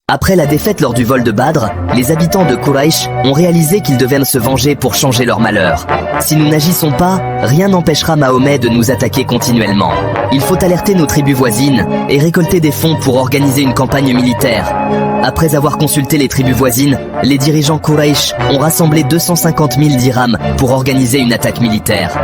Après la défaite lors du vol de Badr, les habitants de Quraysh ont réalisé qu'ils devaient se venger pour changer leur malheur. Si nous n'agissons pas, rien n'empêchera Mahomet de nous attaquer continuellement. Il faut alerter nos tribus voisines et récolter des fonds pour organiser une campagne militaire. Après avoir consulté les tribus voisines, les dirigeants Quraysh ont rassemblé 250 000 dirhams pour organiser une attaque militaire.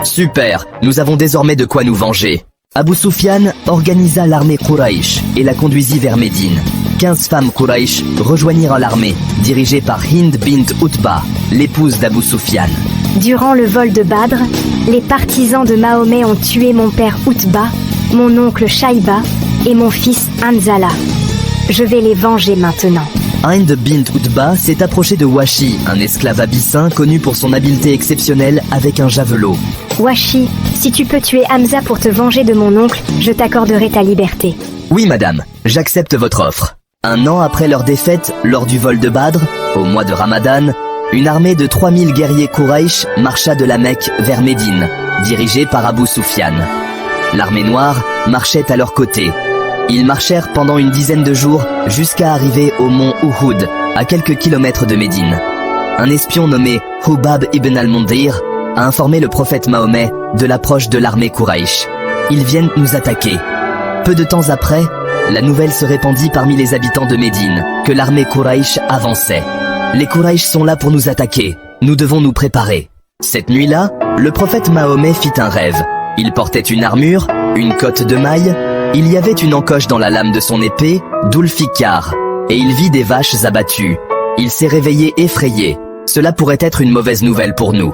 Super, nous avons désormais de quoi nous venger. Abu Sufyan organisa l'armée Quraysh et la conduisit vers Médine. 15 femmes Quraysh rejoignirent l'armée, dirigée par Hind bint Utba, l'épouse d'Abu Sufyan. Durant le vol de Badr, les partisans de Mahomet ont tué mon père Utba, mon oncle Shayba et mon fils Hanzala. Je vais les venger maintenant. Hind bint Utba s'est approché de Washi, un esclave abyssin connu pour son habileté exceptionnelle avec un javelot. Washi, si tu peux tuer Hamza pour te venger de mon oncle, je t'accorderai ta liberté. Oui madame, j'accepte votre offre. Un an après leur défaite, lors du vol de Badr, au mois de Ramadan, une armée de 3000 guerriers Quraysh marcha de la Mecque vers Médine, dirigée par Abu Sufyan. L'armée noire marchait à leur côté. Ils marchèrent pendant une dizaine de jours jusqu'à arriver au mont Uhud, à quelques kilomètres de Médine. Un espion nommé Hubab ibn al-Mundhir a informé le prophète Mahomet de l'approche de l'armée Quraysh. Ils viennent nous attaquer. Peu de temps après, la nouvelle se répandit parmi les habitants de Médine que l'armée Quraysh avançait. Les Quraysh sont là pour nous attaquer. Nous devons nous préparer. Cette nuit-là, le prophète Mahomet fit un rêve. Il portait une armure, une cotte de mailles. Il y avait une encoche dans la lame de son épée, Dulfikar, et il vit des vaches abattues. Il s'est réveillé effrayé. Cela pourrait être une mauvaise nouvelle pour nous.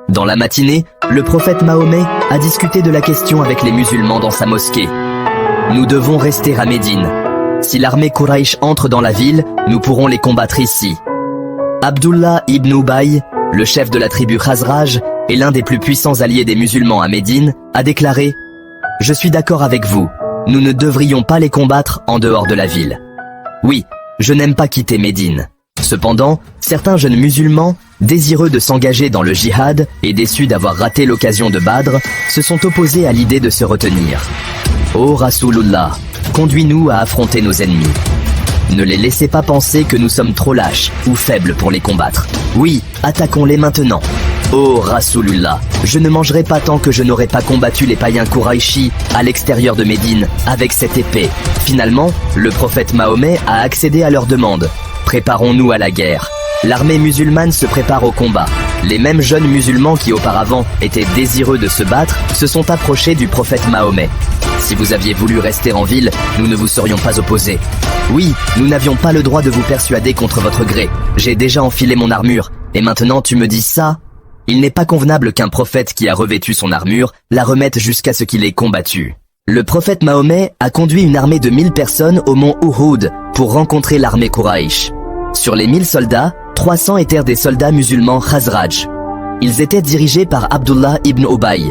Dans la matinée, le prophète Mahomet a discuté de la question avec les musulmans dans sa mosquée. Nous devons rester à Médine. Si l'armée Quraysh entre dans la ville, nous pourrons les combattre ici. Abdullah ibn Ubay, le chef de la tribu Khazraj et l'un des plus puissants alliés des musulmans à Médine, a déclaré « Je suis d'accord avec vous, nous ne devrions pas les combattre en dehors de la ville. Oui, je n'aime pas quitter Médine. » Cependant, certains jeunes musulmans, désireux de s'engager dans le djihad et déçus d'avoir raté l'occasion de Badr, se sont opposés à l'idée de se retenir. Ô Rasulullah, conduis-nous à affronter nos ennemis. Ne les laissez pas penser que nous sommes trop lâches ou faibles pour les combattre. Oui, attaquons-les maintenant. Ô Rasulullah, je ne mangerai pas tant que je n'aurai pas combattu les païens Qurayshi à l'extérieur de Médine avec cette épée. Finalement, le prophète Mahomet a accédé à leur demande. Préparons-nous à la guerre. L'armée musulmane se prépare au combat. Les mêmes jeunes musulmans qui auparavant étaient désireux de se battre se sont approchés du prophète Mahomet. Si vous aviez voulu rester en ville, nous ne vous serions pas opposés. Oui, nous n'avions pas le droit de vous persuader contre votre gré. J'ai déjà enfilé mon armure, et maintenant tu me dis ça? Il n'est pas convenable qu'un prophète qui a revêtu son armure la remette jusqu'à ce qu'il ait combattu. Le prophète Mahomet a conduit une armée de 1000 personnes au mont Uhud pour rencontrer l'armée Quraysh. Sur les 1000 soldats, 300 étaient des soldats musulmans Khazraj. Ils étaient dirigés par Abdullah ibn Ubay.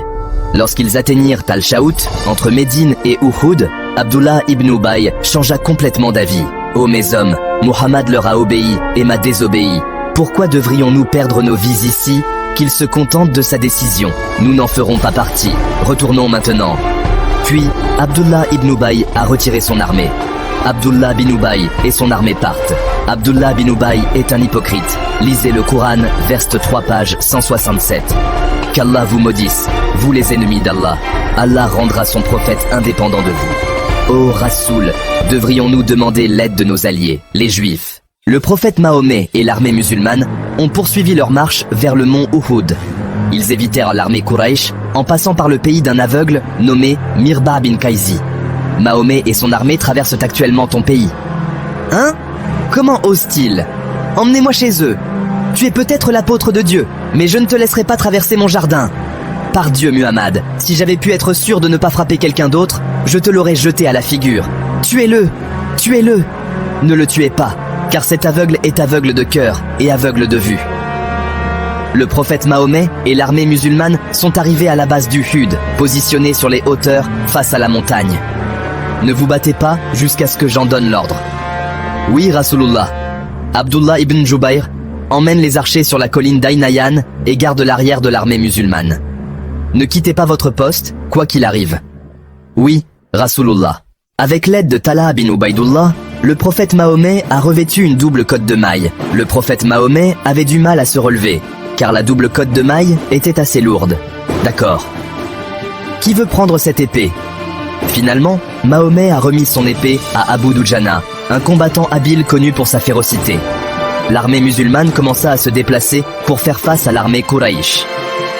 Lorsqu'ils atteignirent Al-Shaout, entre Médine et Uhud, Abdullah ibn Ubay changea complètement d'avis. « Ô mes hommes, Muhammad leur a obéi et m'a désobéi. Pourquoi devrions-nous perdre nos vies ici? Qu'il se contente de sa décision. Nous n'en ferons pas partie. Retournons maintenant. » Puis, Abdullah ibn Ubay a retiré son armée. Abdullah bin Ubay et son armée partent. Abdullah bin Ubay est un hypocrite. Lisez le Coran, verset 3 page 167. Qu'Allah vous maudisse, vous les ennemis d'Allah. Allah rendra son prophète indépendant de vous. Ô Rassoul, devrions-nous demander l'aide de nos alliés, les Juifs? Le prophète Mahomet et l'armée musulmane ont poursuivi leur marche vers le mont Uhud. Ils évitèrent l'armée Quraysh en passant par le pays d'un aveugle nommé Mirba bin Kayzi. Mahomet et son armée traversent actuellement ton pays. Hein? Comment osent-ils? Emmenez-moi chez eux. Tu es peut-être l'apôtre de Dieu, mais je ne te laisserai pas traverser mon jardin. Par Dieu, Muhammad, si j'avais pu être sûr de ne pas frapper quelqu'un d'autre, je te l'aurais jeté à la figure. Tuez-le! Tuez-le! Ne le tuez pas, car cet aveugle est aveugle de cœur et aveugle de vue. Le prophète Mahomet et l'armée musulmane sont arrivés à la base du Hud, positionnés sur les hauteurs face à la montagne. Ne vous battez pas jusqu'à ce que j'en donne l'ordre. Oui, Rasulullah. Abdullah ibn Jubayr emmène les archers sur la colline d'Ainayan et garde l'arrière de l'armée musulmane. Ne quittez pas votre poste, quoi qu'il arrive. Oui, Rasulullah. Avec l'aide de Talha bin Ubaydullah, le prophète Mahomet a revêtu une double cotte de mailles. Le prophète Mahomet avait du mal à se relever, car la double cotte de mailles était assez lourde. D'accord. Qui veut prendre cette épée? Finalement, Mahomet a remis son épée à Abu Dujana, un combattant habile connu pour sa férocité. L'armée musulmane commença à se déplacer pour faire face à l'armée Quraysh.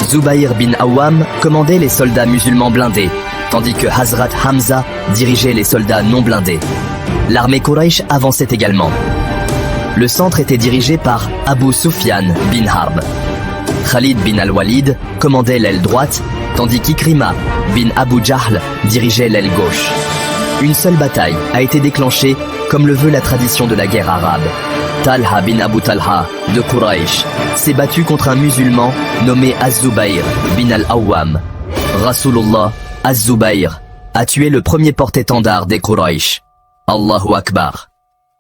Zubayr bin Awam commandait les soldats musulmans blindés, tandis que Hazrat Hamza dirigeait les soldats non blindés. L'armée Quraysh avançait également. Le centre était dirigé par Abu Sufyan bin Harb. Khalid bin al-Walid commandait l'aile droite, tandis qu'Ikrima bin Abu Jahl dirigeait l'aile gauche. Une seule bataille a été déclenchée comme le veut la tradition de la guerre arabe. Talha bin Abu Talha de Quraysh s'est battu contre un musulman nommé Az-Zubayr bin al-Awwam. Rasulullah Az-Zubayr a tué le premier porte-étendard des Quraysh. Allahu Akbar.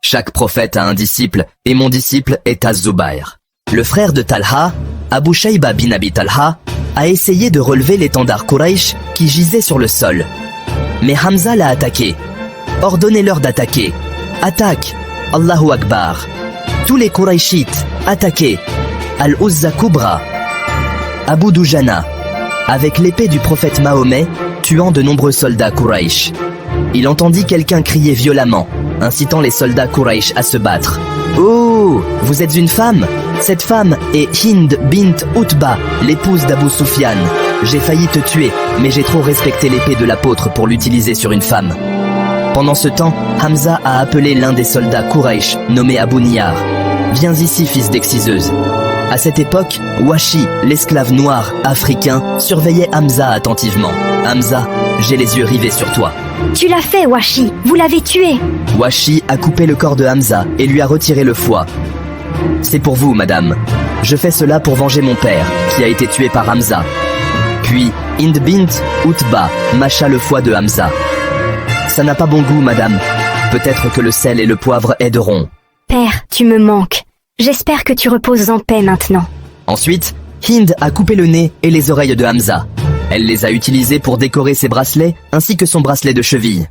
Chaque prophète a un disciple et mon disciple est Az-Zubayr. Le frère de Talha, Abu Shayba bin Abi Talha, a essayé de relever l'étendard Quraysh qui gisait sur le sol. Mais Hamza l'a attaqué. Ordonnez-leur d'attaquer. Attaque. Allahu Akbar. Tous les Qurayshites, attaquez. Al-Uzza Kubra. Abu Dujana, avec l'épée du prophète Mahomet, tuant de nombreux soldats Quraysh. Il entendit quelqu'un crier violemment, incitant les soldats Quraysh à se battre. « Oh, vous êtes une femme? Cette femme est Hind bint Utba, l'épouse d'Abu Sufyan. J'ai failli te tuer, mais j'ai trop respecté l'épée de l'apôtre pour l'utiliser sur une femme. » Pendant ce temps, Hamza a appelé l'un des soldats Quraysh, nommé Abu Niyar. « Viens ici, fils d'exciseuse. » À cette époque, Washi, l'esclave noir africain, surveillait Hamza attentivement. « Hamza, j'ai les yeux rivés sur toi. » Tu l'as fait, Washi. Vous l'avez tué. Washi a coupé le corps de Hamza et lui a retiré le foie. « C'est pour vous, madame. Je fais cela pour venger mon père, qui a été tué par Hamza. » Puis, Hind bint Utba mâcha le foie de Hamza. « Ça n'a pas bon goût, madame. Peut-être que le sel et le poivre aideront. » Père, tu me manques. J'espère que tu reposes en paix maintenant. Ensuite, Hind a coupé le nez et les oreilles de Hamza. Elle les a utilisés pour décorer ses bracelets ainsi que son bracelet de cheville.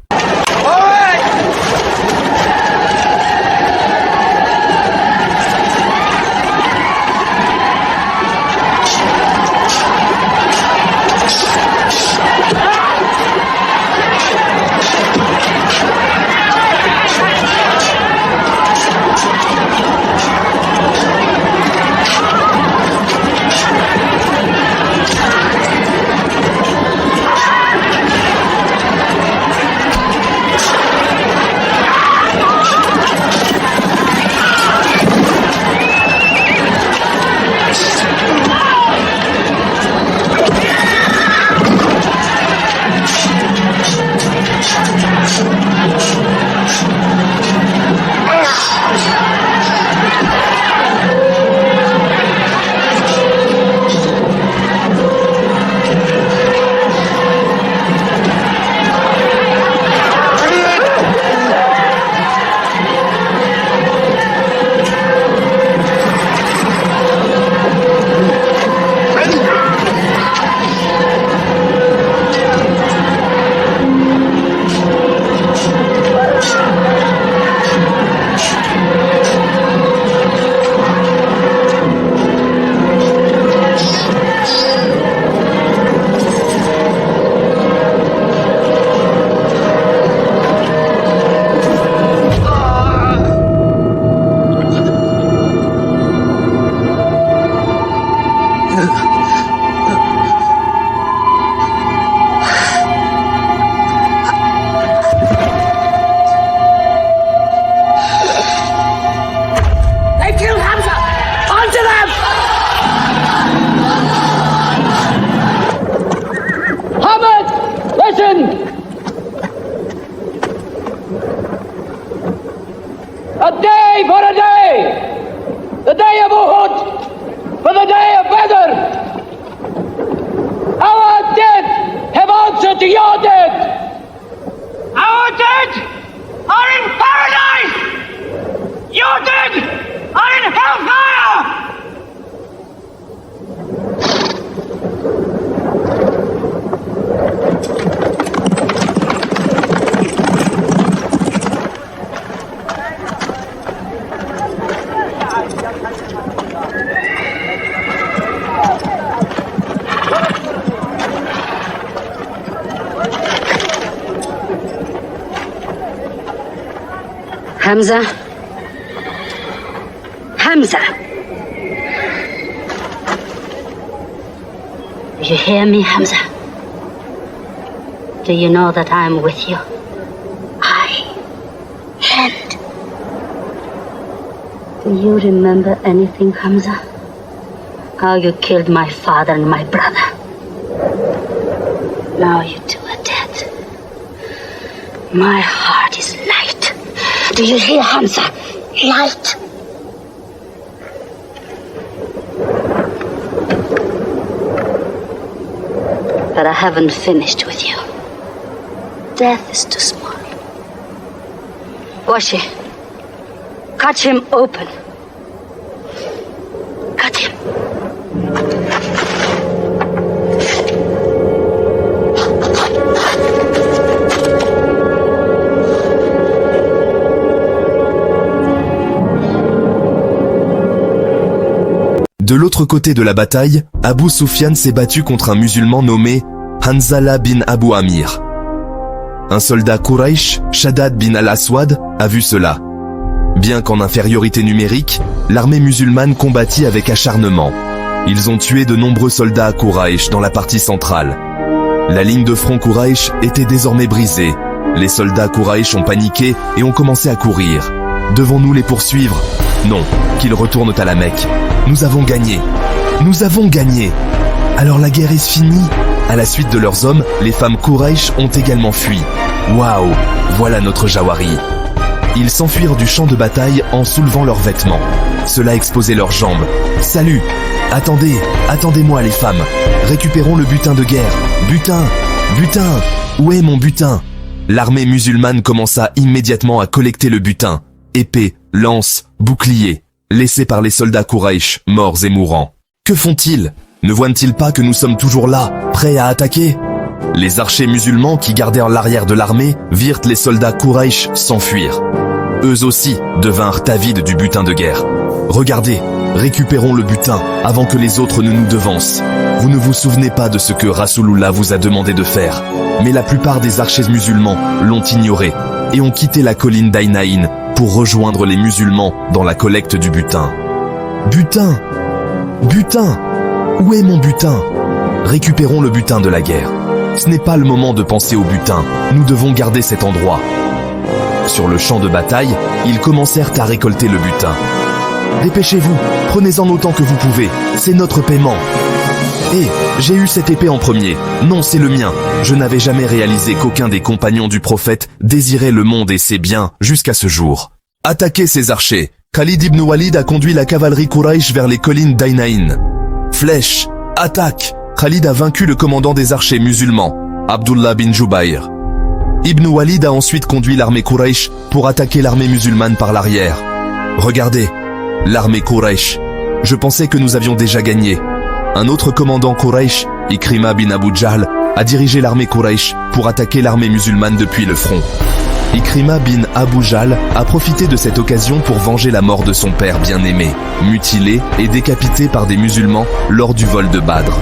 Hamza? Hamza! Do you hear me, Hamza? Do you know that I'm with you? And do you remember anything, Hamza? How you killed my father and my brother? Now you two are dead. My heart is light. Do you hear, Hamza? Light. But I haven't finished with you. Death is too small. Washi, cut him open. Cut him. De l'autre côté de la bataille, Abu Sufyan s'est battu contre un musulman nommé Hanzala bin Abu Amir. Un soldat Quraysh, Shaddad bin al-Aswad, a vu cela. Bien qu'en infériorité numérique, l'armée musulmane combattit avec acharnement. Ils ont tué de nombreux soldats Quraysh dans la partie centrale. La ligne de front Quraysh était désormais brisée. Les soldats Quraysh ont paniqué et ont commencé à courir. Devons-nous les poursuivre? Non, qu'ils retournent à la Mecque. Nous avons gagné. Nous avons gagné. Alors la guerre est finie? À la suite de leurs hommes, les femmes Quraysh ont également fui. Waouh, voilà notre Jawari. Ils s'enfuirent du champ de bataille en soulevant leurs vêtements. Cela exposait leurs jambes. Salut! Attendez, attendez-moi les femmes. Récupérons le butin de guerre. Butin! Butin! Où est mon butin? L'armée musulmane commença immédiatement à collecter le butin. Épée, lance, bouclier, laissés par les soldats Quraysh, morts et mourants. Que font-ils? Ne voient-ils pas que nous sommes toujours là, prêts à attaquer? Les archers musulmans qui gardèrent l'arrière de l'armée virent les soldats Quraysh s'enfuir. Eux aussi devinrent avides du butin de guerre. Regardez, récupérons le butin avant que les autres ne nous devancent. Vous ne vous souvenez pas de ce que Rasulullah vous a demandé de faire, mais la plupart des archers musulmans l'ont ignoré et ont quitté la colline d'Ainaïn pour rejoindre les musulmans dans la collecte du butin. Butin! Butin! Où est mon butin? Récupérons le butin de la guerre. Ce n'est pas le moment de penser au butin, nous devons garder cet endroit. Sur le champ de bataille, ils commencèrent à récolter le butin. Dépêchez-vous, prenez-en autant que vous pouvez, c'est notre paiement. Hé, j'ai eu cette épée en premier. Non, c'est le mien. Je n'avais jamais réalisé qu'aucun des compagnons du prophète désirait le monde et ses biens jusqu'à ce jour. Attaquez ces archers. Khalid ibn Walid a conduit la cavalerie Quraysh vers les collines d'Ainaïn. Flèche, attaque! Khalid a vaincu le commandant des archers musulmans, Abdullah bin Jubayr. Ibn Walid a ensuite conduit l'armée Quraysh pour attaquer l'armée musulmane par l'arrière. Regardez, l'armée Quraysh. Je pensais que nous avions déjà gagné. Un autre commandant Quraysh, Ikrima bin Abu Jahl, a dirigé l'armée Quraysh pour attaquer l'armée musulmane depuis le front. Ikrima bin Abu Jahl a profité de cette occasion pour venger la mort de son père bien-aimé, mutilé et décapité par des musulmans lors du vol de Badr.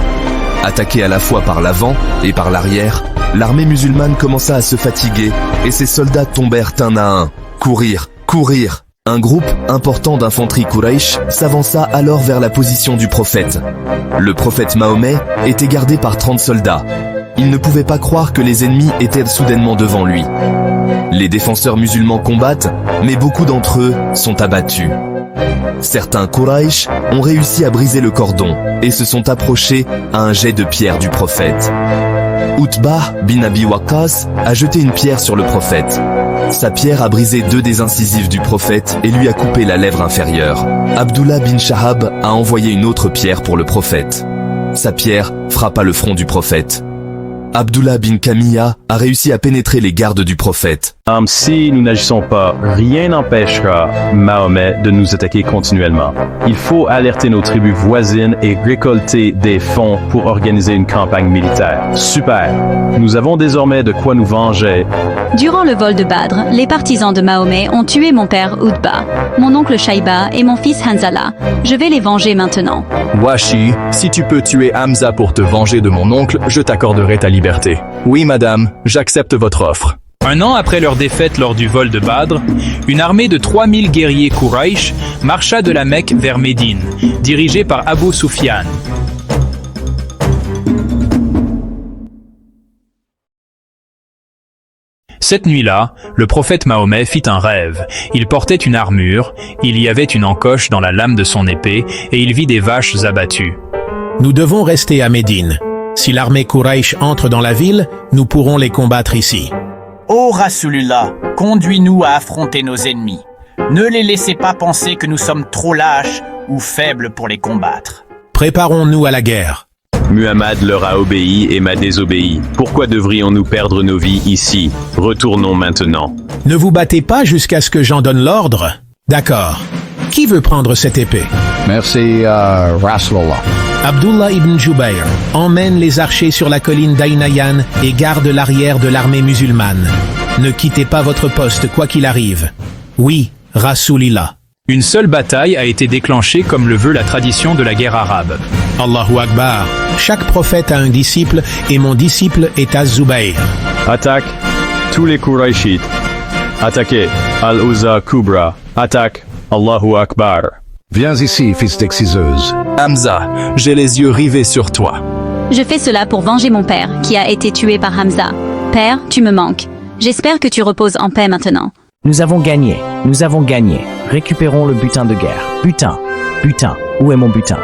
Attaquée à la fois par l'avant et par l'arrière, l'armée musulmane commença à se fatiguer et ses soldats tombèrent un à un. Courir, courir! Un groupe important d'infanterie Quraysh s'avança alors vers la position du prophète. Le prophète Mahomet était gardé par 30 soldats. Il ne pouvait pas croire que les ennemis étaient soudainement devant lui. Les défenseurs musulmans combattent, mais beaucoup d'entre eux sont abattus. Certains Quraysh ont réussi à briser le cordon et se sont approchés à un jet de pierre du prophète. Utbah bin Abi Waqqas a jeté une pierre sur le prophète. Sa pierre a brisé 2 des incisives du prophète et lui a coupé la lèvre inférieure. Abdullah bin Shahab a envoyé une autre pierre pour le prophète. Sa pierre frappa le front du prophète. Abdullah bin Kamiya a réussi à pénétrer les gardes du prophète. Si nous n'agissons pas, rien n'empêchera Mahomet de nous attaquer continuellement. Il faut alerter nos tribus voisines et récolter des fonds pour organiser une campagne militaire. Super! Nous avons désormais de quoi nous venger. Durant le vol de Badr, les partisans de Mahomet ont tué mon père Utbah, mon oncle Shaïba et mon fils Hanzala. Je vais les venger maintenant. Washi, si tu peux tuer Hamza pour te venger de mon oncle, je t'accorderai ta liberté. Oui, madame, j'accepte votre offre. Un an après leur défaite lors du vol de Badr, une armée de 3000 guerriers Quraysh marcha de la Mecque vers Médine, dirigée par Abu Sufyan. Cette nuit-là, le prophète Mahomet fit un rêve. Il portait une armure, il y avait une encoche dans la lame de son épée, et il vit des vaches abattues. Nous devons rester à Médine. Si l'armée Quraysh entre dans la ville, nous pourrons les combattre ici. Ô Rasulullah, conduis-nous à affronter nos ennemis. Ne les laissez pas penser que nous sommes trop lâches ou faibles pour les combattre. Préparons-nous à la guerre. Muhammad leur a obéi et m'a désobéi. Pourquoi devrions-nous perdre nos vies ici? Retournons maintenant. Ne vous battez pas jusqu'à ce que j'en donne l'ordre. D'accord. Qui veut prendre cette épée? Merci, Rasulullah. Abdullah ibn Jubayr emmène les archers sur la colline d'Ainayan et garde l'arrière de l'armée musulmane. Ne quittez pas votre poste quoi qu'il arrive. Oui, Rasulillah. Une seule bataille a été déclenchée comme le veut la tradition de la guerre arabe. Allahu Akbar. Chaque prophète a un disciple et mon disciple est Az-Zubayr. Attaque tous les Qurayshites. Attaquez Al-Uzza Kubra. Attaque Allahu Akbar. Viens ici, fils d'exciseuse. Hamza, j'ai les yeux rivés sur toi. Je fais cela pour venger mon père, qui a été tué par Hamza. Père, tu me manques. J'espère que tu reposes en paix maintenant. Nous avons gagné. Nous avons gagné. Récupérons le butin de guerre. Butin. Butin. Où est mon butin?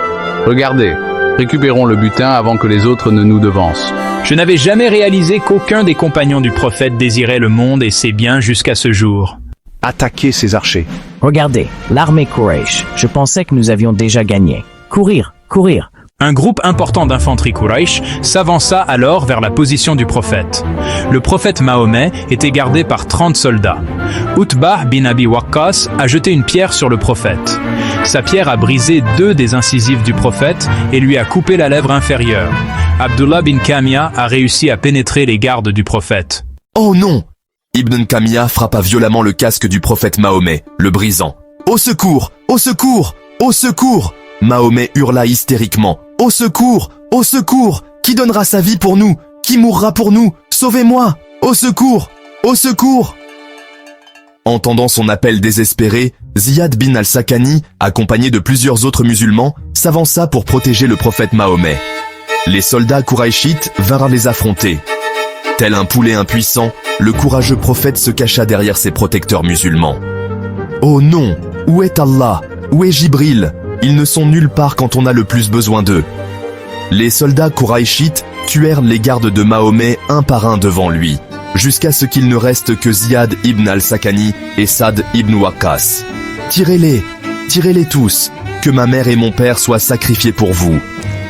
Regardez. Récupérons le butin avant que les autres ne nous devancent. Je n'avais jamais réalisé qu'aucun des compagnons du prophète désirait le monde et ses biens jusqu'à ce jour. Attaquez ces archers. Regardez, l'armée Quraysh. Je pensais que nous avions déjà gagné. Courir, courir. Un groupe important d'infanterie Quraysh s'avança alors vers la position du prophète. Le prophète Mahomet était gardé par 30 soldats. Utbah bin Abi Waqqas a jeté une pierre sur le prophète. Sa pierre a brisé 2 des incisives du prophète et lui a coupé la lèvre inférieure. Abdullah bin Kamia a réussi à pénétrer les gardes du prophète. Oh non! Ibn Kamia frappa violemment le casque du prophète Mahomet, le brisant. Au secours! Au secours! Au secours! Mahomet hurla hystériquement. Au secours! Au secours! Qui donnera sa vie pour nous? Qui mourra pour nous? Sauvez-moi! Au secours! Au secours! Entendant son appel désespéré, Ziyad bin al-Sakani, accompagné de plusieurs autres musulmans, s'avança pour protéger le prophète Mahomet. Les soldats Qurayshites vinrent les affronter. Tel un poulet impuissant, le courageux prophète se cacha derrière ses protecteurs musulmans. Oh non! Où est Allah? Où est Jibril? Ils ne sont nulle part quand on a le plus besoin d'eux. Les soldats Qurayshites tuèrent les gardes de Mahomet un par un devant lui, jusqu'à ce qu'il ne reste que Ziyad ibn al-Sakani et Sad ibn Waqqas. Tirez-les, tirez-les tous, que ma mère et mon père soient sacrifiés pour vous.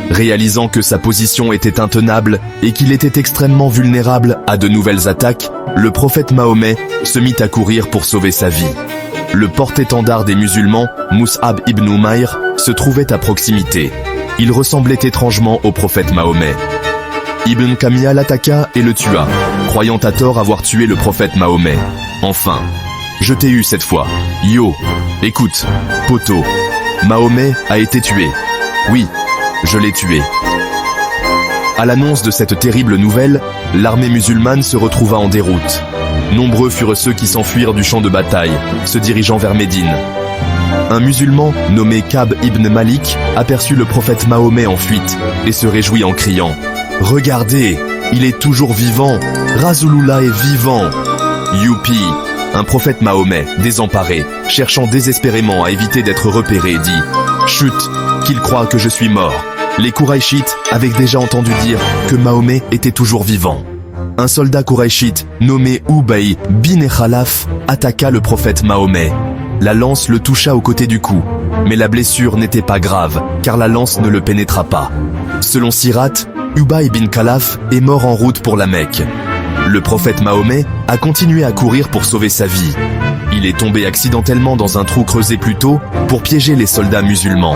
Réalisant que sa position était intenable et qu'il était extrêmement vulnérable à de nouvelles attaques, le prophète Mahomet se mit à courir pour sauver sa vie. Le porte-étendard des musulmans, Mus'ab ibn Umayr, se trouvait à proximité. Il ressemblait étrangement au prophète Mahomet. Ibn Kamia l'attaqua et le tua, croyant à tort avoir tué le prophète Mahomet. Enfin, je t'ai eu cette fois. Yo, écoute, poteau, Mahomet a été tué. Oui, je l'ai tué. À l'annonce de cette terrible nouvelle, l'armée musulmane se retrouva en déroute. Nombreux furent ceux qui s'enfuirent du champ de bataille, se dirigeant vers Médine. Un musulman nommé Kab ibn Malik aperçut le prophète Mahomet en fuite et se réjouit en criant « Regardez, il est toujours vivant, Rasulullah est vivant !» Youpi! Un prophète Mahomet, désemparé, cherchant désespérément à éviter d'être repéré, dit « Chut, qu'il croit que je suis mort !» Les Qurayshites avaient déjà entendu dire que Mahomet était toujours vivant. Un soldat Qurayshite nommé Ubay bin Khalaf attaqua le prophète Mahomet. La lance le toucha au côté du cou, mais la blessure n'était pas grave, car la lance ne le pénétra pas. Selon Sirat, Ubay bin Khalaf est mort en route pour la Mecque. Le prophète Mahomet a continué à courir pour sauver sa vie. Il est tombé accidentellement dans un trou creusé plus tôt pour piéger les soldats musulmans.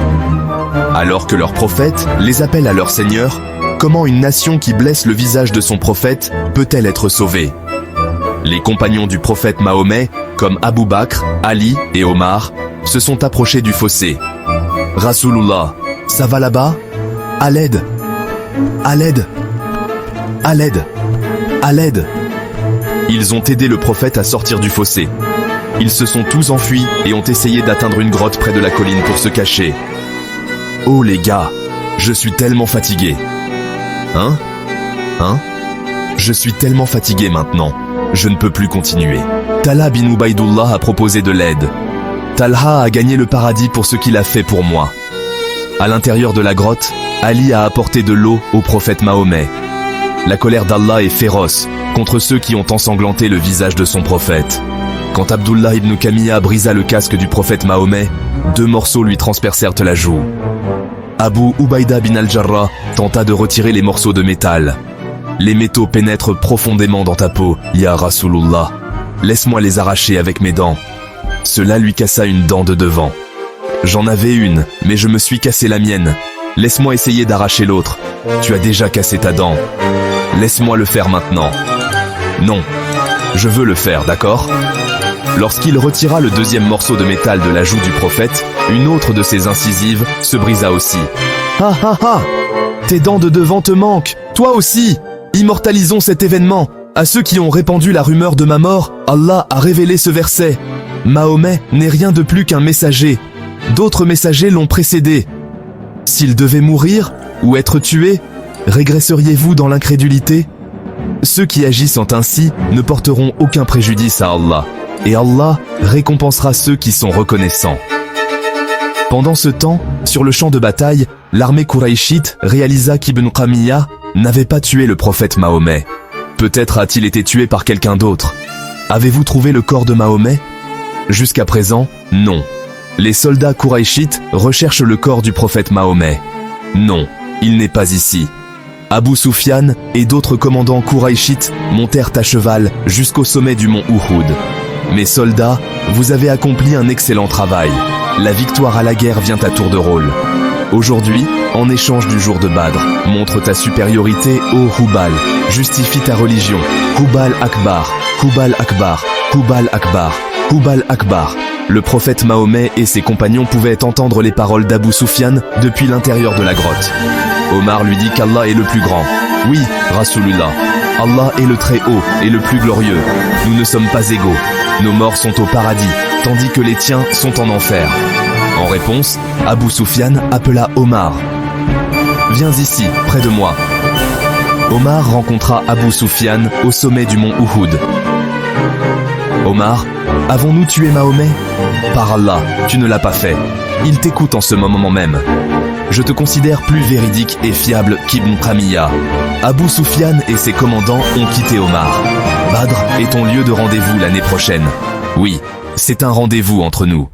Alors que leur prophète les appelle à leur Seigneur, comment une nation qui blesse le visage de son prophète peut-elle être sauvée? Les compagnons du prophète Mahomet, comme Abu Bakr, Ali et Omar, se sont approchés du fossé. « Rasulullah, ça va là-bas? À l'aide! À l'aide! À l'aide! À l'aide! Ils ont aidé le prophète à sortir du fossé. Ils se sont tous enfuis et ont essayé d'atteindre une grotte près de la colline pour se cacher. Oh les gars, je suis tellement fatigué. Hein? Je suis tellement fatigué maintenant. Je ne peux plus continuer. Talha bin Ubaydullah a proposé de l'aide. Talha a gagné le paradis pour ce qu'il a fait pour moi. À l'intérieur de la grotte, Ali a apporté de l'eau au prophète Mahomet. La colère d'Allah est féroce contre ceux qui ont ensanglanté le visage de son prophète. Quand Abdullah ibn Kamiya brisa le casque du prophète Mahomet, 2 morceaux lui transpercèrent la joue. Abu Ubaïda bin al-Jarrah tenta de retirer les morceaux de métal. Les métaux pénètrent profondément dans ta peau, ya Rasulullah. Laisse-moi les arracher avec mes dents. Cela lui cassa une dent de devant. J'en avais une, mais je me suis cassé la mienne. Laisse-moi essayer d'arracher l'autre. Tu as déjà cassé ta dent. Laisse-moi le faire maintenant. Non, je veux le faire, d'accord ? Lorsqu'il retira le 2e morceau de métal de la joue du prophète, une autre de ses incisives se brisa aussi. Ah ah ah ! Tes dents de devant te manquent, toi aussi ! Immortalisons cet événement. À ceux qui ont répandu la rumeur de ma mort, Allah a révélé ce verset. Mahomet n'est rien de plus qu'un messager. D'autres messagers l'ont précédé. S'il devait mourir ou être tué, régresseriez-vous dans l'incrédulité ? Ceux qui agissent ainsi ne porteront aucun préjudice à Allah. Et Allah récompensera ceux qui sont reconnaissants. Pendant ce temps, sur le champ de bataille, l'armée Quraïshite réalisa qu'Ibn Qamiya n'avait pas tué le prophète Mahomet. Peut-être a-t-il été tué par quelqu'un d'autre. Avez-vous trouvé le corps de Mahomet ? Jusqu'à présent, non. Les soldats Quraïshites recherchent le corps du prophète Mahomet. Non, il n'est pas ici. Abu Sufyan et d'autres commandants Quraïshites montèrent à cheval jusqu'au sommet du mont Uhud. Mes soldats, vous avez accompli un excellent travail. La victoire à la guerre vient à tour de rôle. Aujourd'hui, en échange du jour de Badr, montre ta supériorité ô Hubal, justifie ta religion. Hubal Akbar, Hubal Akbar, Hubal Akbar, Hubal Akbar. Le prophète Mahomet et ses compagnons pouvaient entendre les paroles d'Abu Sufyan depuis l'intérieur de la grotte. Omar lui dit qu'Allah est le plus grand. Oui, Rasulullah, Allah est le très haut et le plus glorieux. Nous ne sommes pas égaux. Nos morts sont au paradis, tandis que les tiens sont en enfer. En réponse, Abu Sufyan appela Omar. Viens ici, près de moi. Omar rencontra Abu Sufyan au sommet du mont Uhud. Omar, avons-nous tué Mahomet ? Par Allah, tu ne l'as pas fait. Il t'écoute en ce moment même. Je te considère plus véridique et fiable qu'Ibn Qamiya. Abu Sufyan et ses commandants ont quitté Omar. Badr est ton lieu de rendez-vous l'année prochaine. Oui, c'est un rendez-vous entre nous.